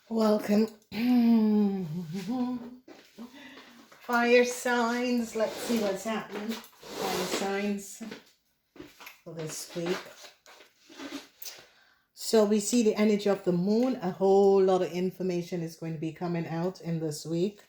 Welcome. Fire signs. Let's see what's happening. Fire signs for this week. So we see the energy of the moon. A whole lot of information is going to be coming out in this week.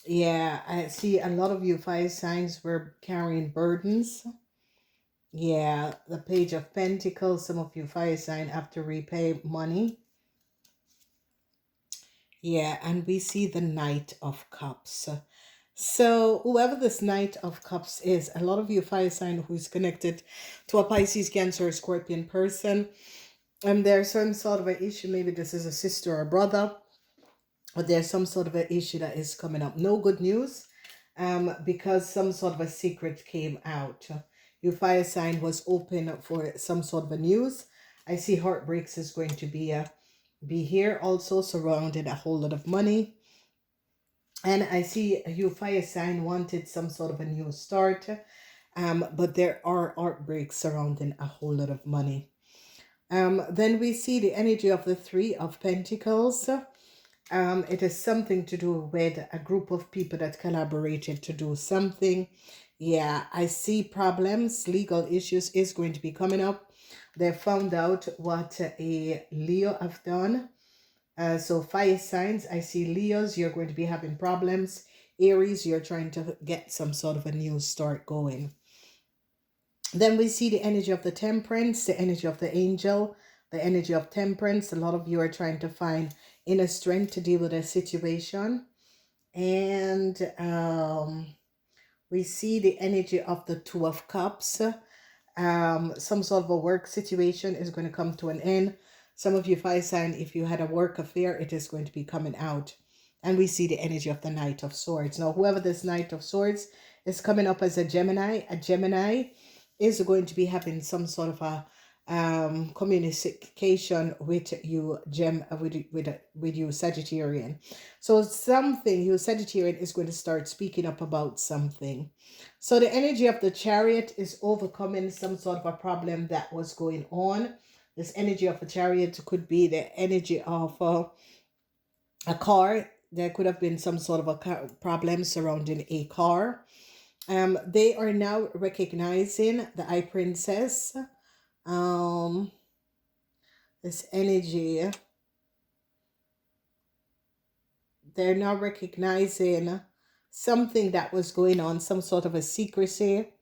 Yeah, I see a lot of you fire signs were carrying burdens. Yeah, the Page of Pentacles. Some of you fire sign have to repay money. Yeah, and we see the Knight of Cups. So whoever this Knight of Cups is, a lot of you fire sign who's connected to a Pisces, Cancer, or Scorpion person, and there's some sort of an issue. Maybe this is a sister or a brother, or there's some sort of an issue that is coming up. No good news, because some sort of a secret came out. Your fire sign was open for some sort of a news. I see heartbreaks is going to be here, also surrounded a whole lot of money. And I see your fire sign wanted some sort of a new start, but there are heartbreaks surrounding a whole lot of money. Then we see the energy of the Three of Pentacles. It is something to do with a group of people that collaborated to do something. Yeah, I see problems, legal issues is going to be coming up. They found out what a Leo have done. So fire signs, I see Leos, you're going to be having problems. Aries, you're trying to get some sort of a new start going. Then we see the energy of the Temperance, the energy of the Angel, the energy of Temperance. A lot of you are trying to find inner strength to deal with a situation. And we see the energy of the Two of Cups. Some sort of a work situation is going to come to an end. Some of you fire sign, if you had a work affair, it is going to be coming out. And we see the energy of the Knight of Swords. Now, whoever this Knight of Swords is coming up as a Gemini is going to be having some sort of a communication with you, with you Sagittarian. So something, you Sagittarian is going to start speaking up about something. So the energy of the Chariot is overcoming some sort of a problem that was going on. This energy of a Chariot could be the energy of a car. There could have been some sort of a problem surrounding a car. They are now recognizing the High Princess. This energy, they're now recognizing something that was going on, some sort of a secrecy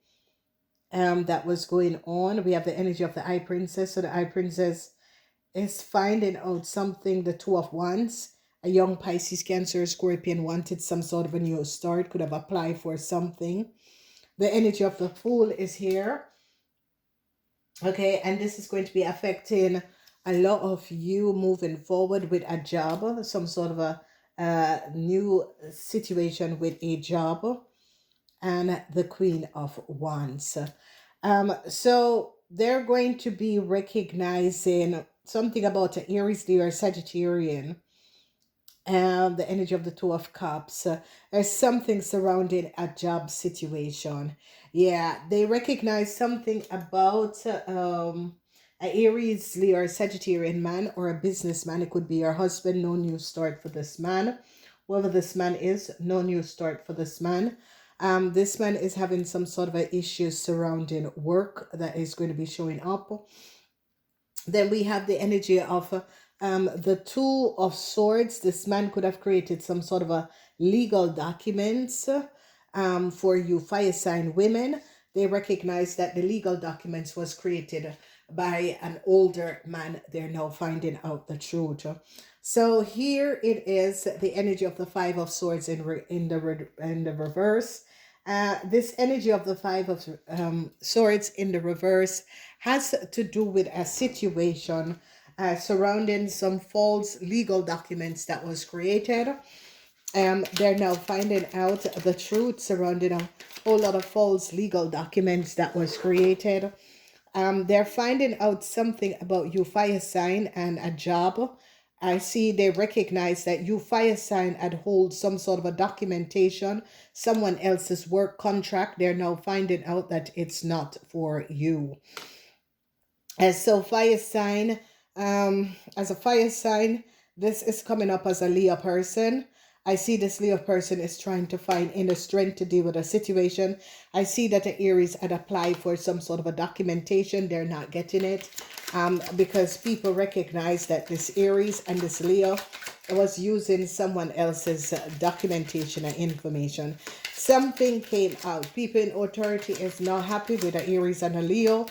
that was going on. We have the energy of the High Princess. So the High Princess is finding out something. The Two of Wands, a young Pisces, Cancer, Scorpion wanted some sort of a new start, could have applied for something. The energy of the Fool is here. Okay, and this is going to be affecting a lot of you moving forward with a job, some sort of a new situation with a job. And the Queen of Wands. So they're going to be recognizing something about an Aries, Leo, or Sagittarian. The energy of the Two of Cups. There's something surrounding a job situation. Yeah, they recognize something about a Aries, Leo, or Sagittarian man or a businessman. It could be your husband. No new start for this man. Whoever this man is, no new start for this man. This man is having some sort of an issue surrounding work that is going to be showing up. Then we have the energy of the Two of Swords. This man could have created some sort of a legal documents for you fire sign women. They recognize that the legal documents was created by an older man. They're now finding out the truth. So here it is, the energy of the Five of Swords in the reverse. This energy of the Five of Swords in the reverse has to do with a situation surrounding some false legal documents that was created. They're now finding out the truth surrounding a whole lot of false legal documents that was created. They're finding out something about you fire sign and a job. I see they recognize that you fire sign and hold some sort of a documentation, someone else's work contract. They're now finding out that it's not for you. And so fire sign, as a fire sign, This is coming up as a Leo person. I see this Leo person is trying to find inner strength to deal with a situation. I see that the Aries had applied for some sort of a documentation. They're not getting it because people recognize that this Aries and this Leo was using someone else's documentation and information. Something came out. People in authority is not happy with the Aries and a Leo.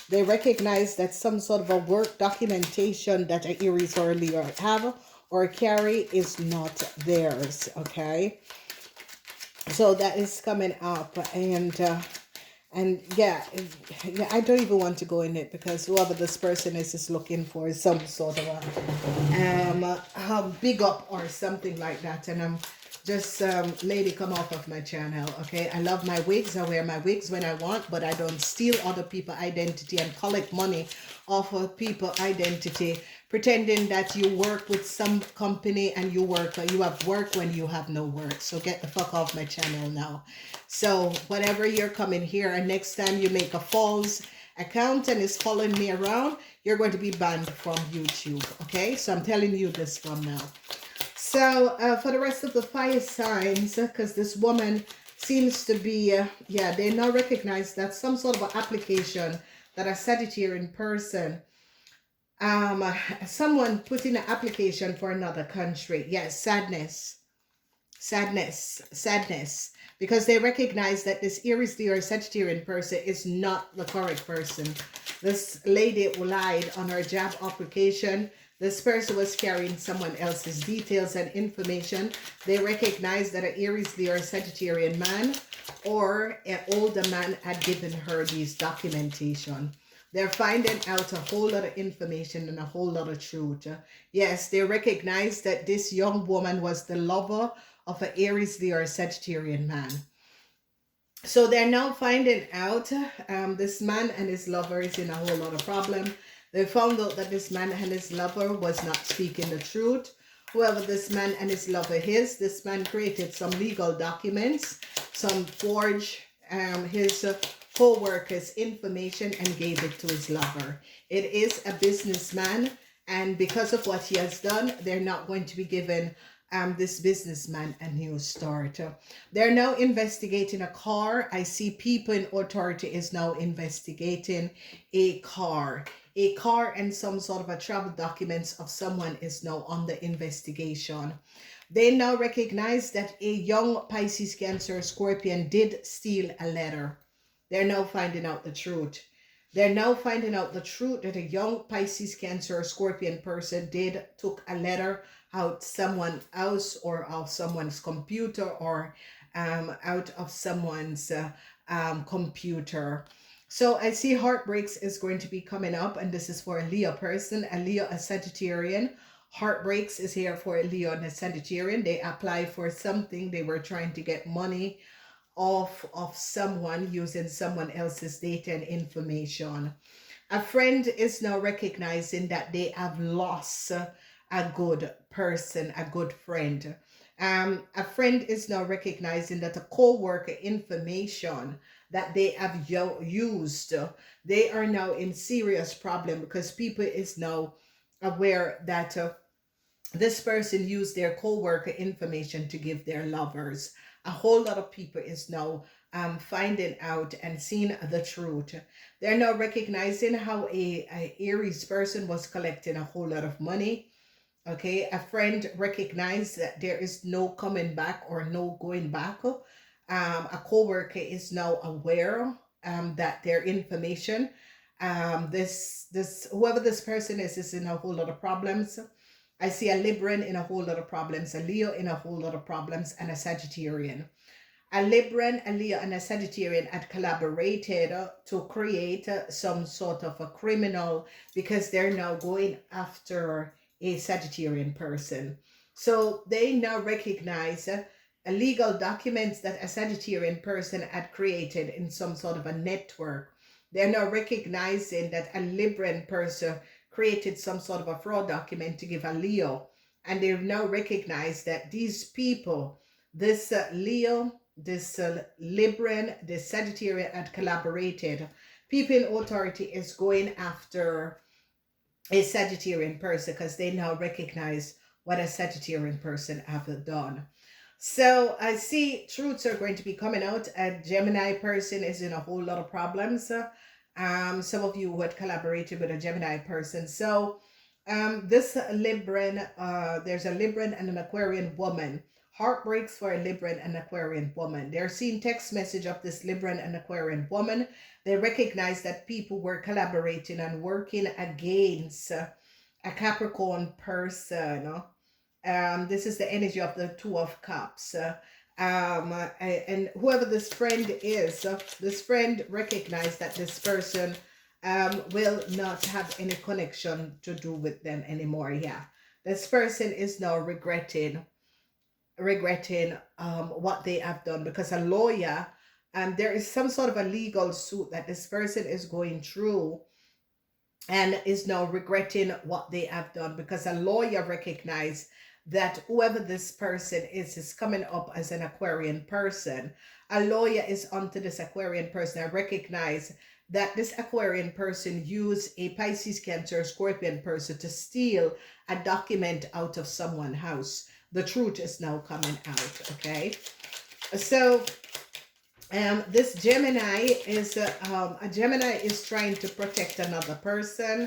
They recognize that some sort of a work documentation that an Aries or a Leo have or carry is not theirs, okay? So that is coming up, and yeah, I don't even want to go in it because whoever this person is looking for some sort of a big up or something like that, and I'm just lady, come off of my channel, okay? I love my wigs. I wear my wigs when I want, but I don't steal other people's identity and collect money off of people's identity, pretending that you work with some company and you have work when you have no work. So get the fuck off my channel now. So whenever you're coming here and next time you make a false account and is following me around, you're going to be banned from YouTube, okay? So I'm telling you this from now. So for the rest of the fire signs, because this woman seems to be, yeah, they now recognize that some sort of an application that a Sagittarian person, someone put in an application for another country. Yes, sadness, because they recognize that this Aries, Leo, or Sagittarian person is not the correct person. This lady lied on her job application. This person was carrying someone else's details and information. They recognized that an Aries, Leo, or Sagittarian man or an older man had given her these documentation. They're finding out a whole lot of information and a whole lot of truth. Yes, they recognize that this young woman was the lover of an Aries, Leo, or Sagittarian man. So they're now finding out this man and his lover is in a whole lot of problem. They found out that this man and his lover was not speaking the truth. Whoever this man and his lover is, this man created some legal documents, some forged his co-worker's information and gave it to his lover. It is a businessman, and because of what he has done, they're not going to be given this businessman a new start. They're now investigating a car. I see people in authority is now investigating a car. A car and some sort of a travel documents of someone is now under investigation. They now recognize that a young Pisces, Cancer, Scorpion did steal a letter. They're now finding out the truth. They're now finding out the truth that a young Pisces, Cancer, Scorpion person took a letter out someone else or of someone's computer or out of someone's computer. So I see heartbreaks is going to be coming up, and this is for a Leo person, a Leo, a Sagittarian. Heartbreaks is here for a Leo and a Sagittarian. They apply for something. They were trying to get money off of someone using someone else's data and information. A friend is now recognizing that they have lost a good person, a good friend. A friend is now recognizing that a co-worker information that they have used, they are now in serious problem because people is now aware that this person used their co-worker information to give their lovers. A whole lot of people is now finding out and seeing the truth. They're now recognizing how a Aries person was collecting a whole lot of money. Okay, a friend recognized that there is no coming back or no going back. A co-worker is now aware that their information, whoever this person is in a whole lot of problems. I see a Libran in a whole lot of problems, a Leo in a whole lot of problems, and a Sagittarian. A Libran, a Leo, and a Sagittarian had collaborated to create some sort of a criminal because they're now going after a Sagittarian person. So they now recognize legal documents that a Sagittarian person had created in some sort of a network. They're now recognizing that a Libran person created some sort of a fraud document to give a Leo. And they've now recognized that these people, this Leo, this Libran, this Sagittarian had collaborated. People in authority is going after a Sagittarian person because they now recognize what a Sagittarian person have done. So I see truths are going to be coming out. A Gemini person is in a whole lot of problems. Some of you who had collaborated with a Gemini person. So this Libran, there's a Libran and an Aquarian woman. Heartbreaks for a Libran and Aquarian woman. They're seeing text message of this Libran and Aquarian woman. They recognize that people were collaborating and working against a Capricorn person. This is the energy of the Two of Cups. And whoever this friend is, this friend recognized that this person will not have any connection to do with them anymore. Yeah, this person is now regretting what they have done, because a lawyer, there is some sort of a legal suit that this person is going through and is now regretting what they have done, because a lawyer recognized that whoever this person is coming up as an Aquarian person. A lawyer is onto this Aquarian person. I recognize that this Aquarian person used a Pisces, Cancer, Scorpion person to steal a document out of someone's house. The truth is now coming out, okay? So this Gemini is a Gemini is trying to protect another person.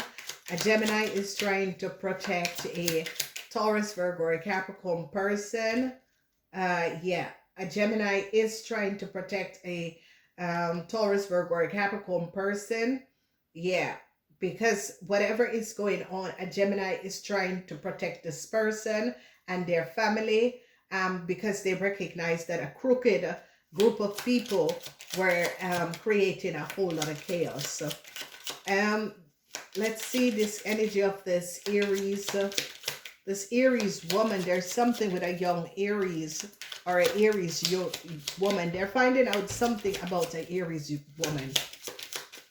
A Gemini is trying to protect a Taurus, Virgo, or a Capricorn person. Yeah, a Gemini is trying to protect a Taurus, Virgo, or a Capricorn person. Yeah, because whatever is going on, a Gemini is trying to protect this person and their family, because they recognize that a crooked group of people were creating a whole lot of chaos. So, let's see this energy of this Aries. This Aries woman, there's something with a young Aries or an Aries woman. They're finding out something about an Aries woman.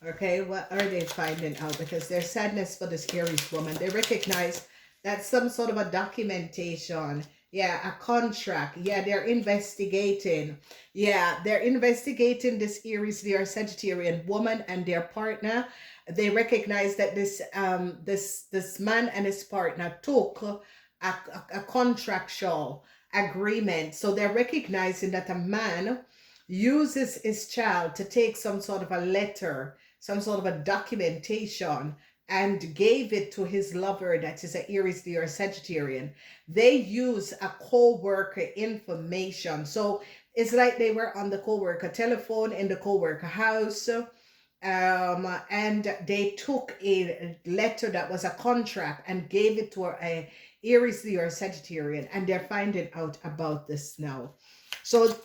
Okay, what are they finding out? Because there's sadness for this Aries woman. They recognize that some sort of a documentation, yeah, a contract, yeah, they're investigating. Yeah, they're investigating this Aries, they are Sagittarian woman and their partner. They recognize that this this man and his partner took a contractual agreement. So they're recognizing that a man uses his child to take some sort of a letter, some sort of a documentation, and gave it to his lover that is an Aries, Leo, or Sagittarian. They use a co-worker information. So it's like they were on the co-worker telephone in the co-worker house, and they took a letter that was a contract and gave it to a Aries, Leo, or Sagittarian, and they're finding out about this now. So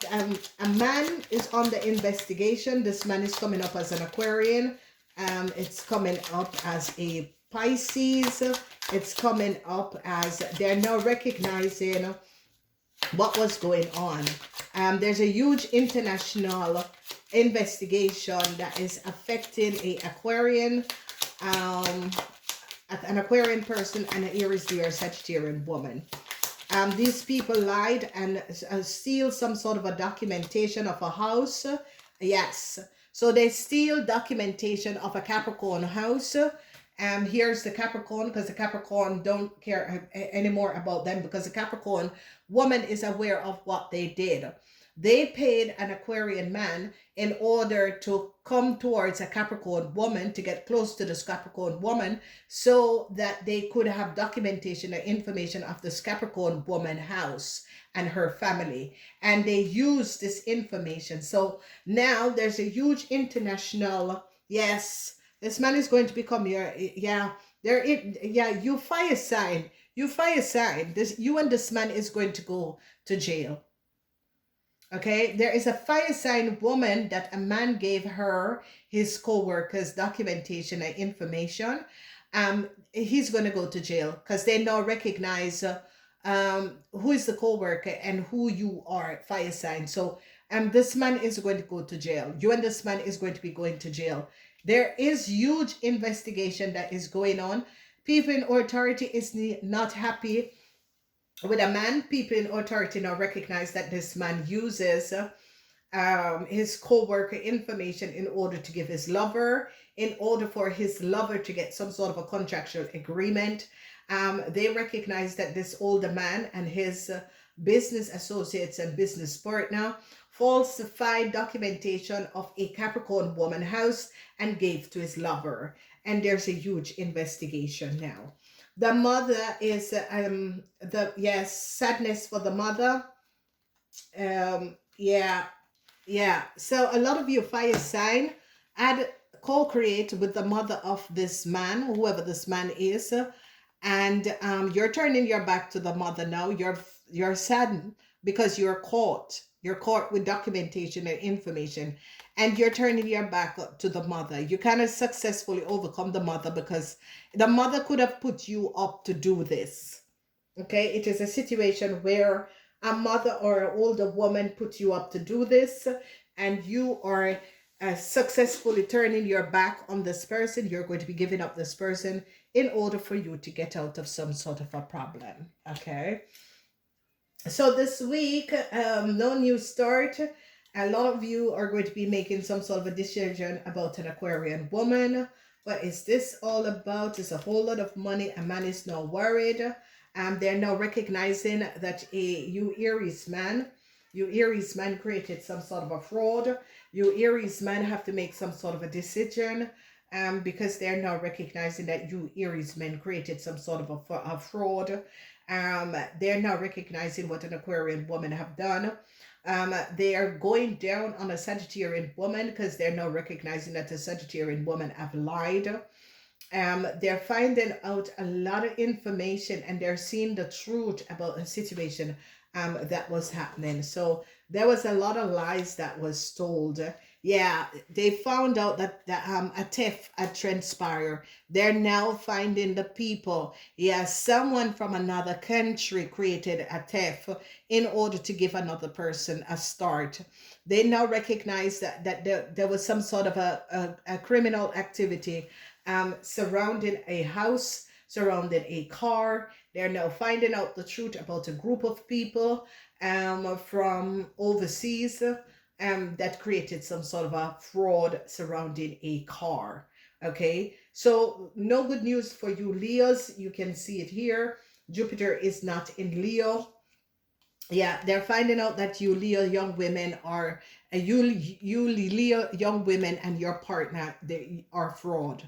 a man is on the investigation. This man is coming up as an Aquarian. It's coming up as a Pisces. It's coming up as they're now recognizing what was going on. There's a huge international investigation that is affecting an Aquarian person and an Aries, Leo, or Sagittarian woman. These people lied and steal some sort of a documentation of a house. Yes. So they steal documentation of a Capricorn house. Here's the Capricorn, because the Capricorn don't care anymore about them, because the Capricorn woman is aware of what they did. They paid an Aquarian man in order to come towards a Capricorn woman, to get close to this Capricorn woman, so that they could have documentation or information of this Capricorn woman house and her family. And they use this information. So now there's a huge international, yes, this man is going to become your, you fire sign. You fire sign. You and this man is going to go to jail. Okay, there is a fire sign woman that a man gave her his co-workers documentation and information. He's going to go to jail, because they now recognize who is the co-worker and who you are, fire sign. So this man is going to go to jail. You and this man is going to be going to jail. There is huge investigation that is going on. People in authority is not happy with a man. People in authority now recognize that this man uses his co-worker information in order to give his lover, in order for his lover to get some sort of a contractual agreement. They recognize that this older man and his business associates and business partner falsified documentation of a Capricorn woman house and gave to his lover. And there's a huge investigation now. The mother is sadness for the mother. Yeah. So a lot of you fire sign add co-create with the mother of this man, whoever this man is, and you're turning your back to the mother now. You're saddened because you're caught. You're caught with documentation and information, and you're turning your back up to the mother. You kind of successfully overcome the mother because the mother could have put you up to do this. Okay, it is a situation where a mother or an older woman put you up to do this, and you are successfully turning your back on this person. You're going to be giving up this person in order for you to get out of some sort of a problem. Okay, so this week, no new start. A lot of you are going to be making some sort of a decision about an Aquarian woman. What is this all about? It's a whole lot of money. A man is now worried. They're now recognizing that you Aries man created some sort of a fraud. You Aries man have to make some sort of a decision because they're now recognizing that you Aries men created some sort of a fraud. They're now recognizing what an Aquarian woman have done. They are going down on a Sagittarian woman because they're now recognizing that the Sagittarian woman have lied. They're finding out a lot of information and they're seeing the truth about a situation that was happening. So there was a lot of lies that was told. Yeah, they found out that a theft had transpired. They're now finding the people. Yeah, someone from another country created a theft in order to give another person a start. They now recognize that there was some sort of a criminal activity surrounding a house, surrounding a car. They're now finding out the truth about a group of people from overseas that created some sort of a fraud surrounding a car. Okay, so no good news for you Leos. You can see it here. Jupiter is not in Leo. Yeah, they're finding out that you Leo young women are you Leo young women and your partner, they are fraud.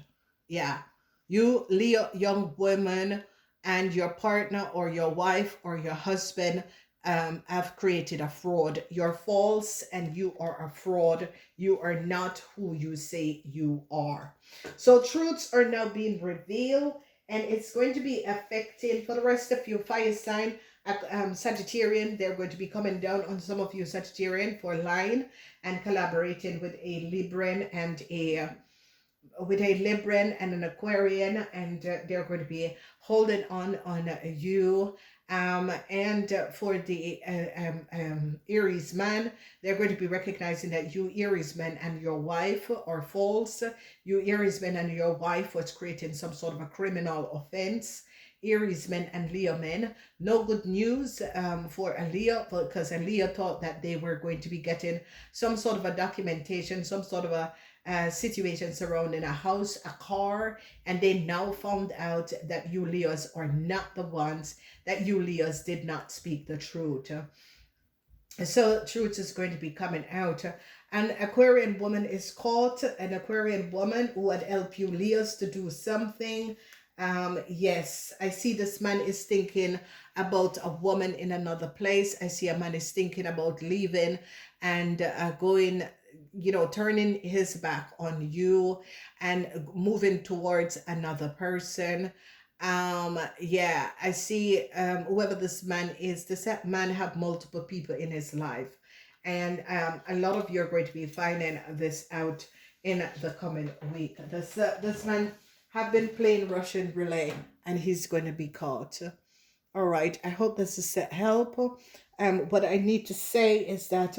Yeah, you Leo young women and your partner or your wife or your husband have created a fraud. You're false and you are a fraud. You are not who you say you are. So truths are now being revealed, and it's going to be affecting for the rest of you fire sign. Sagittarian, they're going to be coming down on some of you Sagittarian for lying and collaborating with a Libran and an Aquarian, and they're going to be holding on you. And for the Aries man, they're going to be recognizing that you Aries man and your wife are false. You Aries man and your wife was creating some sort of a criminal offense. Aries men and Leo men. No good news for a Leo, because a Leo thought that they were going to be getting some sort of a documentation, some sort of a situation surrounding a house, a car, and they now found out that you Leos are not the ones, that you Leos did not speak the truth. So truth is going to be coming out. An Aquarian woman is caught, an Aquarian woman who had helped you Leos to do something. Yes, I see this man is thinking about a woman in another place. I see a man is thinking about leaving and going, turning his back on you and moving towards another person. Yeah, I see whoever this man is, this man have multiple people in his life, and a lot of you are going to be finding this out in the coming week. This man have been playing Russian roulette and he's going to be caught. All right, I hope this is help. What I need to say is that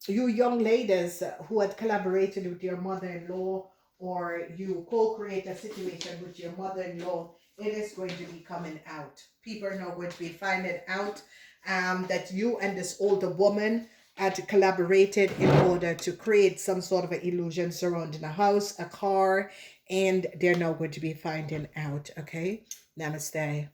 you young ladies who had collaborated with your mother-in-law, or you co-create a situation with your mother-in-law, it is going to be coming out. People are now going to be finding out that you and this older woman had collaborated in order to create some sort of an illusion surrounding a house, a car, and they're now going to be finding out. Okay, namaste.